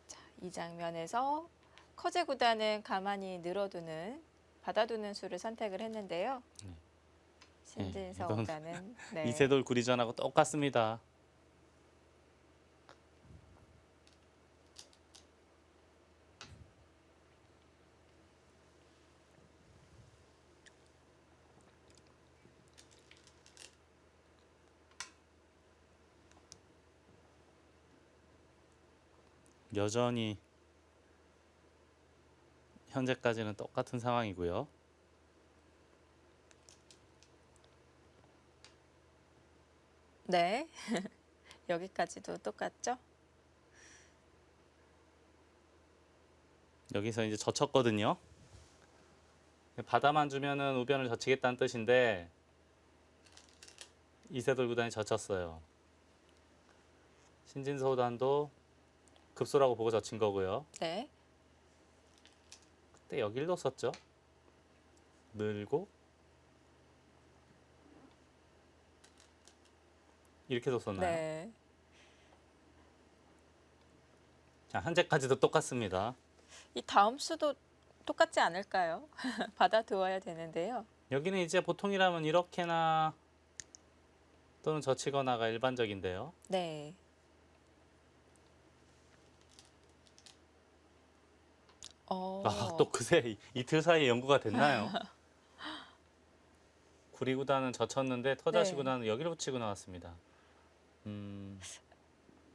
자, 이 장면에서 커제 구단은 가만히 받아두는 수를 선택을 했는데요. 신진서 이건 구단은 이세돌 구리전하고 똑같습니다. 여전히 현재까지는 똑같은 상황이고요. 네. 여기까지도 똑같죠? 여기서 이제 젖혔거든요. 바다만 주면은 우변을 젖히겠다는 뜻인데 이세돌 구단이 젖혔어요. 신진서 구단도 급소라고 보고 젖힌 거고요. 네. 그때 여길 뒀었죠. 늘고 이렇게 뒀었나요? 네. 자, 현재까지도 똑같습니다. 이 다음 수도 똑같지 않을까요? 받아두어야 되는데요. 여기는 이제 보통이라면 이렇게나 또는 젖히거나가 일반적인데요. 네. 또 그새 이틀 사이에 연구가 됐나요? 구리구단은 젖혔는데 터자시 네. 구단은 여기를 붙이고 나왔습니다.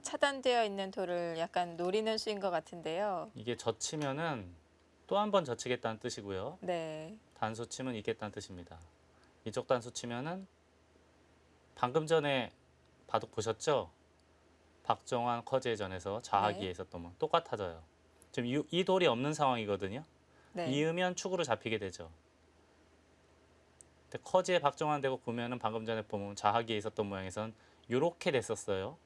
차단되어 있는 돌을 약간 노리는 수인 것 같은데요. 이게 젖히면은 또 한 번 젖히겠다는 뜻이고요. 네. 단수 치면 이겠다는 뜻입니다. 이쪽 단수 치면은 방금 전에 바둑 보셨죠? 박정환 커제전에서 자하기에 네. 있었던 건 똑같아져요. 지금 이 돌이 없는 상황이거든요. 네. 이으면 축으로 잡히게 되죠. 근데 커지에 박정환 되고 보면은 방금 전에 보면 자하기에 있었던 모양에선 이렇게 됐었어요.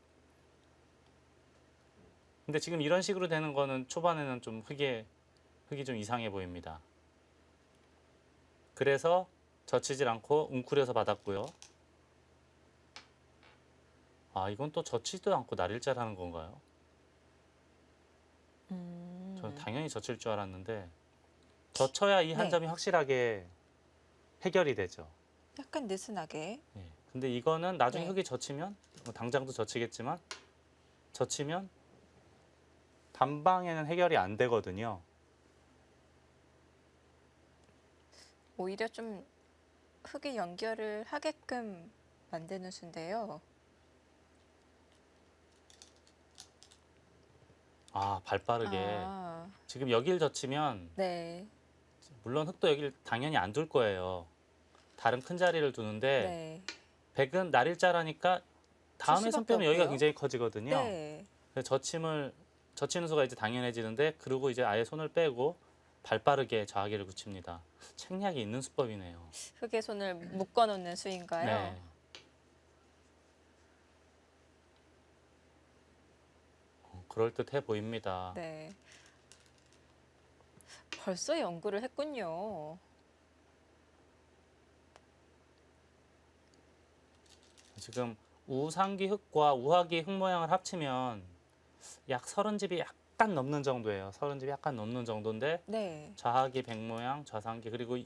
근데 지금 이런 식으로 되는 거는 초반에는 좀 흙이 좀 이상해 보입니다. 그래서 젖히질 않고 웅크려서 받았고요. 이건 또 젖히지도 않고 날일자를 하는 건가요? 저는 당연히 젖힐 줄 알았는데 젖혀야 이 한 네. 점이 확실하게 해결이 되죠. 약간 느슨하게. 예. 근데 이거는 나중에 네. 흙이 젖히면 당장도 젖히겠지만 젖히면 단방에는 해결이 안 되거든요. 오히려 좀 흙이 연결을 하게끔 만드는 수인데요. 발 빠르게. 지금 여길 젖히면 네. 물론 흙도 여길 당연히 안 둘 거예요. 다른 큰 자리를 두는데 네. 백은 날일자라니까 다음에 수밖에 손 빼면 여기가 없고요. 굉장히 커지거든요. 네. 그래서 젖히는 수가 이제 당연해지는데 그리고 이제 아예 손을 빼고 발빠르게 좌하기를 굳힙니다. 책략이 있는 수법이네요. 흙에 손을 묶어 놓는 수인가요? 네. 그럴듯해 보입니다. 네. 벌써 연구를 했군요. 지금 우상기 흙과 우하기 흙 모양을 합치면 약 30집이 약간 넘는 정도예요. 30집이 약간 넘는 정도인데 네. 좌하기 백 모양, 좌상기 그리고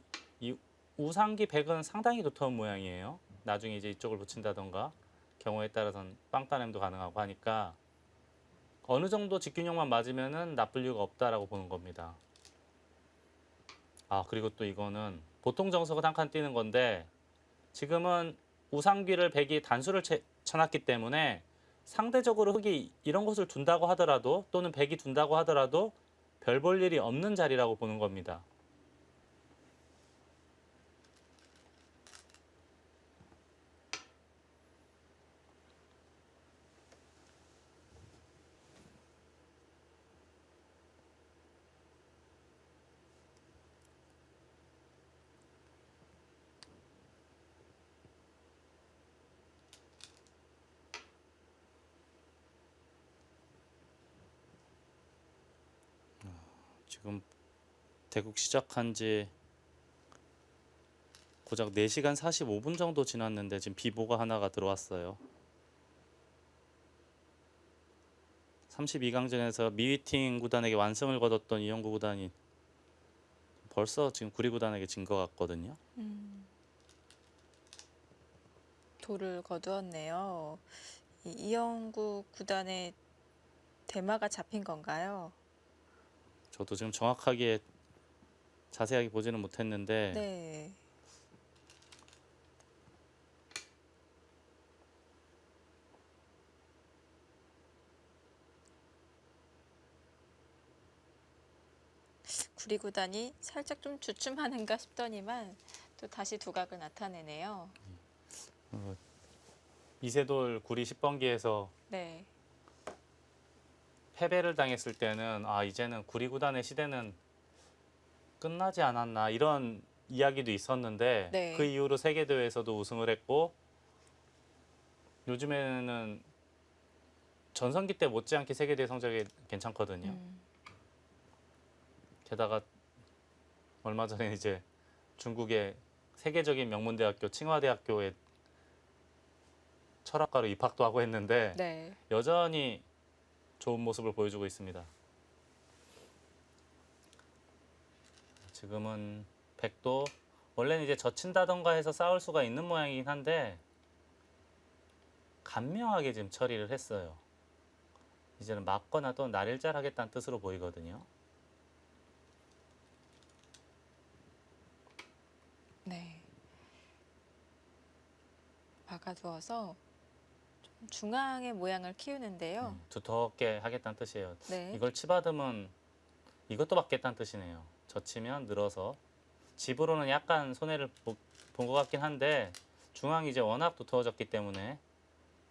이 우상기 백은 상당히 두터운 모양이에요. 나중에 이제 이쪽을 붙인다던가 경우에 따라서는 빵 따냄도 가능하고 하니까 어느 정도 직균형만 맞으면은 나쁠 이유가 없다라고 보는 겁니다. 그리고 또 이거는 보통 정석은 한 칸 띄는 건데 지금은 우상귀를 백이 단수를 쳐놨기 때문에 상대적으로 흙이 이런 것을 둔다고 하더라도 또는 백이 둔다고 하더라도 별 볼 일이 없는 자리라고 보는 겁니다. 지금 대국 시작한 지 고작 4시간 45분 정도 지났는데 지금 비보가 하나가 들어왔어요. 32강전에서 미위팅 구단에게 완승을 거뒀던 이영구 구단이 벌써 지금 구리 구단에게 진 것 같거든요. 돌을 거두었네요. 이영구 구단의 대마가 잡힌 건가요? 저도 지금 정확하게 자세하게 보지는 못했는데 네. 구리 구단이 살짝 좀 주춤하는가 싶더니만 또 다시 두각을 나타내네요. 이세돌 구리 10번기에서 네. 패배를 당했을 때는 이제는 구리 구단의 시대는 끝나지 않았나 이런 이야기도 있었는데 네. 그 이후로 세계 대회에서도 우승을 했고 요즘에는 전성기 때 못지않게 세계 대회 성적이 괜찮거든요. 게다가 얼마 전에 이제 중국의 세계적인 명문대학교 칭화대학교에 철학과로 입학도 하고 했는데 네. 여전히 좋은 모습을 보여주고 있습니다. 지금은 백도 원래는 이제 젖힌다던가 해서 싸울 수가 있는 모양이긴 한데 간명하게 지금 처리를 했어요. 이제는 맞거나 또 날일잘 하겠다는 뜻으로 보이거든요. 네. 박아두어서 좀 중앙의 모양을 키우는데요. 두텁게 하겠다는 뜻이에요. 네. 이걸 치받으면 이것도 받겠다는 뜻이네요. 젖히면 늘어서 집으로는 약간 손해를 본 것 같긴 한데 중앙이 이제 워낙 두터워졌기 때문에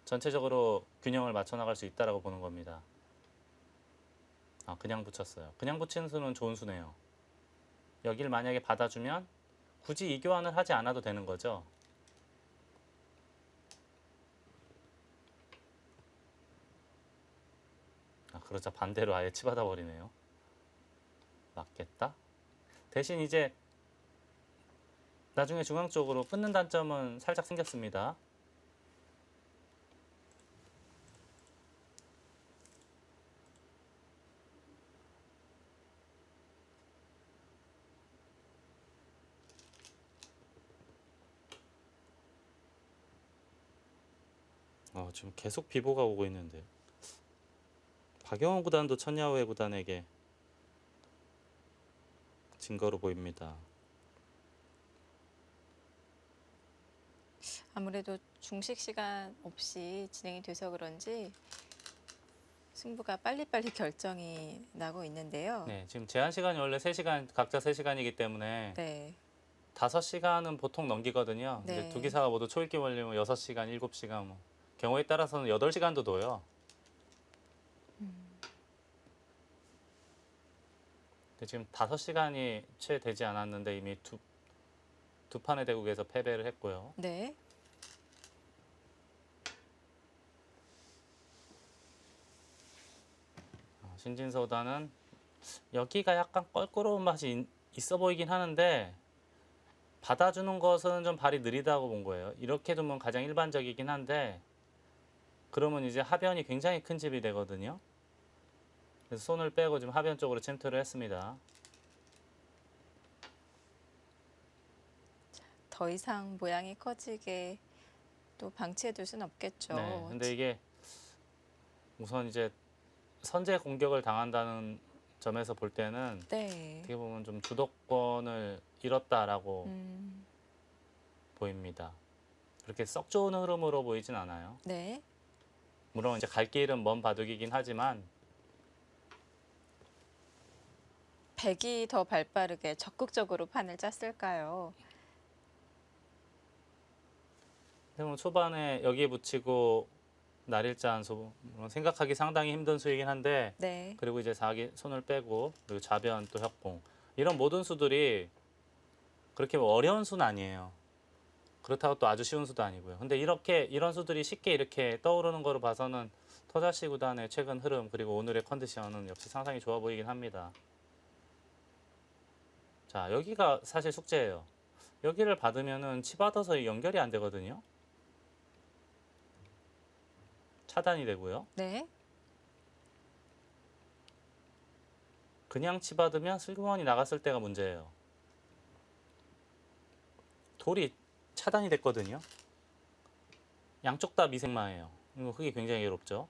전체적으로 균형을 맞춰 나갈 수 있다라고 보는 겁니다. 그냥 붙였어요. 그냥 붙이는 수는 좋은 수네요. 여기를 만약에 받아주면 굳이 이 교환을 하지 않아도 되는 거죠. 그러자 반대로 아예 치받아 버리네요. 맞겠다. 대신 이제 나중에 중앙 쪽으로 끊는 단점은 살짝 생겼습니다. 지금 계속 비보가 오고 있는데 박영원 구단도 천야오의 구단에게 진 거로 보입니다. 아무래도 중식 시간 없이 진행이 돼서 그런지 승부가 빨리빨리 결정이 나고 있는데요. 네, 지금 제한 시간이 원래 3시간, 각자 3시간이기 때문에 네. 5시간은 보통 넘기거든요. 네. 근데 두 기사가 모두 초읽기 원리면 6시간, 7시간 뭐 경우에 따라서는 8시간도 둬요. 근데 지금 5시간이 채 되지 않았는데 이미 두 판의 대국에서 패배를 했고요. 네. 신진서단은 여기가 약간 껄끄러운 맛이 있어 보이긴 하는데 받아주는 것은 좀 발이 느리다고 본 거예요. 이렇게 두면 가장 일반적이긴 한데 그러면 이제 하변이 굉장히 큰 집이 되거든요. 그래서 손을 빼고 지금 하변 쪽으로 침투를 했습니다. 더 이상 모양이 커지게 또 방치해둘 순 없겠죠. 네, 근데 이게 우선 이제 선제 공격을 당한다는 점에서 볼 때는 네. 어떻게 보면 좀 주도권을 잃었다라고 보입니다. 그렇게 썩 좋은 흐름으로 보이진 않아요. 네. 물론 이제 갈 길은 먼 바둑이긴 하지만 백이 더 발빠르게 적극적으로 판을 짰을까요? 그러면 초반에 여기에 붙이고 날일자 한 수, 물론 생각하기 상당히 힘든 수이긴 한데 네. 그리고 이제 4기 손을 빼고 그리고 좌변 또 협공 이런 모든 수들이 그렇게 뭐 어려운 수는 아니에요. 그렇다고 또 아주 쉬운 수도 아니고요. 근데 이런 수들이 쉽게 이렇게 떠오르는 거로 봐서는 토자시 구단의 최근 흐름 그리고 오늘의 컨디션은 역시 상당히 좋아 보이긴 합니다. 자, 여기가 사실 숙제예요. 여기를 받으면은 치 받아서 연결이 안 되거든요. 차단이 되고요. 네. 그냥 치 받으면 슬그머니 나갔을 때가 문제예요. 돌이 차단이 됐거든요. 양쪽 다 미생마예요. 이거 흙이 굉장히 괴롭죠.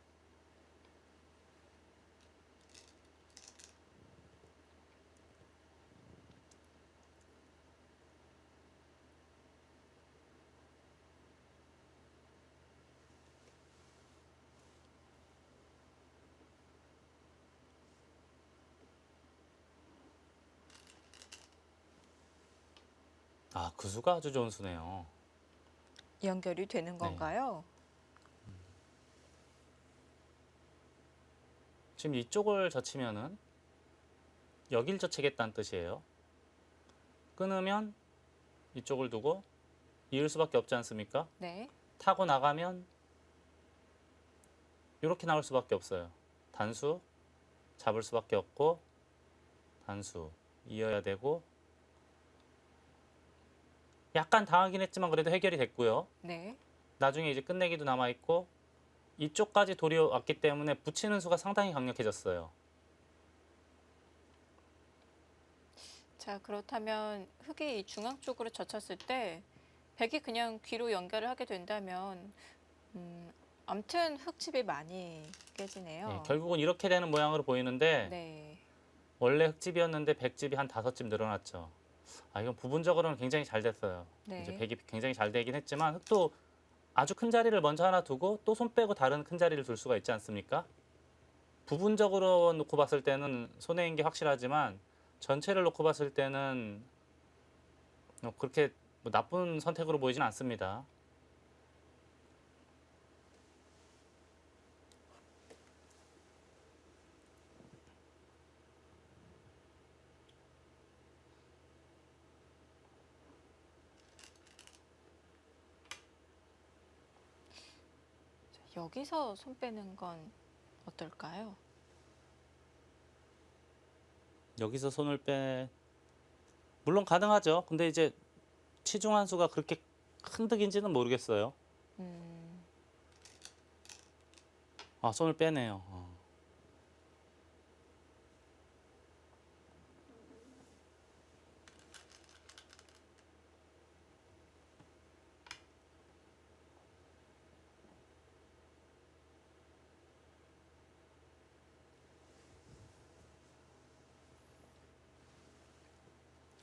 아, 그 수가 아주 좋은 수네요. 연결이 되는 건가요? 지금 이쪽을 젖히면은 여길 젖히겠다는 뜻이에요. 끊으면 이쪽을 두고 이을 수밖에 없지 않습니까? 네. 타고 나가면 이렇게 나올 수밖에 없어요. 단수 잡을 수밖에 없고 단수 이어야 되고 약간 당하긴 했지만 그래도 해결이 됐고요. 네. 나중에 이제 끝내기도 남아 있고 이쪽까지 돌이 왔기 때문에 붙이는 수가 상당히 강력해졌어요. 자, 그렇다면 흙이 이 중앙 쪽으로 젖혔을 때 백이 그냥 귀로 연결을 하게 된다면 아무튼 흙집이 많이 깨지네요. 예, 결국은 이렇게 되는 모양으로 보이는데 네. 원래 흙집이었는데 백집이 한 5집 늘어났죠. 아, 이건 부분적으로는 굉장히 잘 됐어요. 네. 이제 백이 굉장히 잘 되긴 했지만 흙도 아주 큰 자리를 먼저 하나 두고 또 손 빼고 다른 큰 자리를 둘 수가 있지 않습니까? 부분적으로 놓고 봤을 때는 손해인 게 확실하지만 전체를 놓고 봤을 때는 그렇게 뭐 나쁜 선택으로 보이진 않습니다. 여기서 손 빼는 건 어떨까요? 여기서 손을 물론 가능하죠. 근데 이제 치중한 수가 그렇게 큰 득인지는 모르겠어요. 아, 손을 빼네요.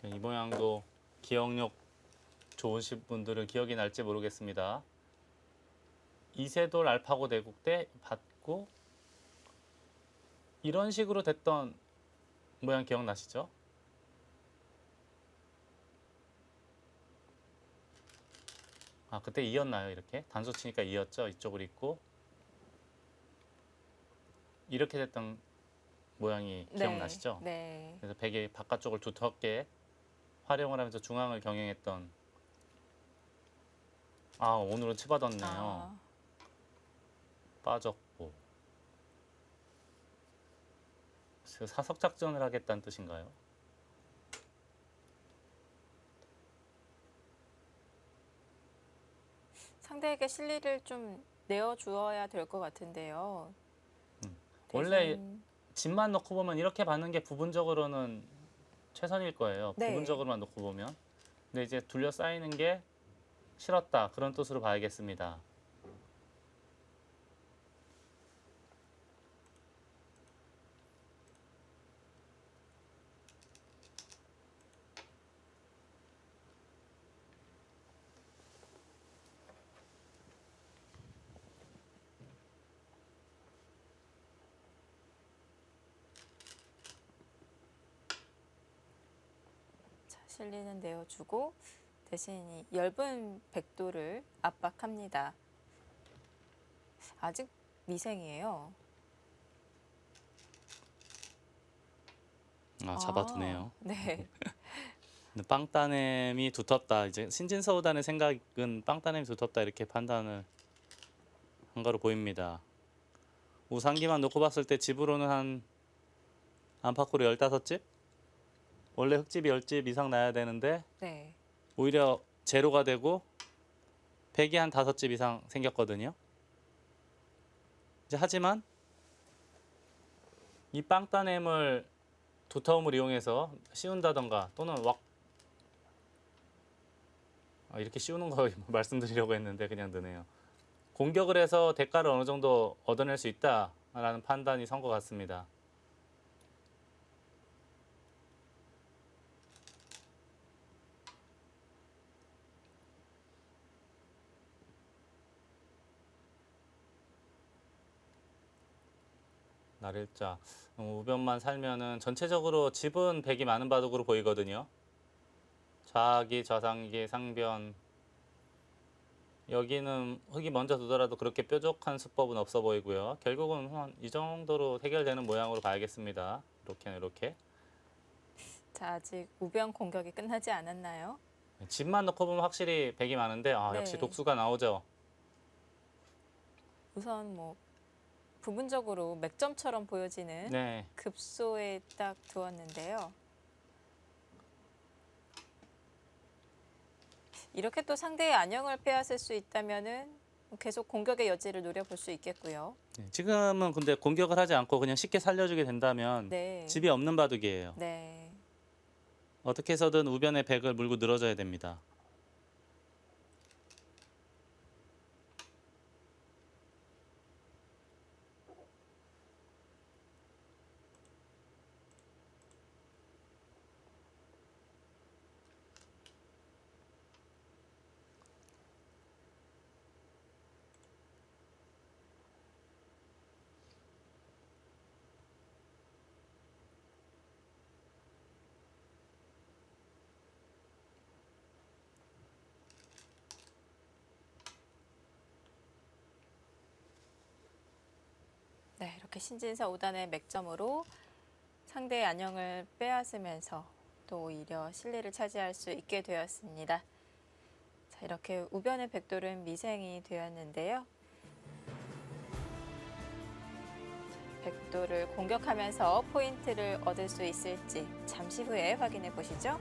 이 모양도 기억력 좋으신 분들은 기억이 날지 모르겠습니다. 이세돌 알파고 대국대 받고 이런 식으로 됐던 모양 기억나시죠? 아, 그때 이었나요? 이렇게 단수 치니까 이었죠? 이쪽을 있고 이렇게 됐던 모양이 기억나시죠? 네. 그래서 백이 바깥쪽을 두텁게 활용을 하면서 중앙을 경영했던. 아, 오늘은 치받았네요. 아, 빠졌고. 사석 작전을 하겠다는 뜻인가요? 상대에게 실리를 좀 내어주어야 될 것 같은데요. 원래 대신- 집만 놓고 보면 이렇게 받는 게 부분적으로는 최선일 거예요. 네. 부분적으로만 놓고 보면. 근데 이제 둘러싸이는 게 싫었다. 그런 뜻으로 봐야겠습니다. 자, 실리는 내어주고 대신 이 엷은 백도를 압박합니다. 아직 미생이에요. 아, 잡아두네요. 네. 근데 빵따냄이 두텁다. 이제 신진서우단의 생각은 빵따냄이 두텁다 이렇게 판단을 한 거로 보입니다. 우상기만 놓고 봤을 때 집으로는 한 안팎으로 15집? 원래 흙집 10집 이상 나야 되는데 네. 오히려 제로가 되고 백이 한 5집 이상 생겼거든요. 이제 하지만 이 빵따냄을 두터움을 이용해서 씌운다던가 또는 이렇게 씌우는 거 말씀드리려고 했는데 그냥 드네요. 공격을 해서 대가를 어느 정도 얻어낼 수 있다라는 판단이 선 것 같습니다. 날일자 우변만 살면은 전체적으로 집은 백이 많은 바둑으로 보이거든요. 좌기, 좌상기, 상변. 여기는 흙이 먼저 두더라도 그렇게 뾰족한 수법은 없어 보이고요. 결국은 한 이 정도로 해결되는 모양으로 봐야겠습니다. 이렇게는 이렇게. 자, 아직 우변 공격이 끝나지 않았나요? 집만 넣고 보면 확실히 백이 많은데 네. 역시 독수가 나오죠. 우선 뭐 부분적으로 맥점처럼 보여지는 네. 급소에 딱 두었는데요. 이렇게 또 상대의 안영을 빼앗을 수 있다면은 계속 공격의 여지를 노려볼 수 있겠고요. 지금은 근데 공격을 하지 않고 그냥 쉽게 살려주게 된다면 네. 집이 없는 바둑이에요. 네. 어떻게 해서든 우변에 백을 물고 늘어져야 됩니다. 네, 이렇게 신진서 5단의 맥점으로 상대의 안영을 빼앗으면서 또 오히려 실리를 차지할 수 있게 되었습니다. 자, 이렇게 우변의 백돌은 미생이 되었는데요. 백돌을 공격하면서 포인트를 얻을 수 있을지 잠시 후에 확인해 보시죠.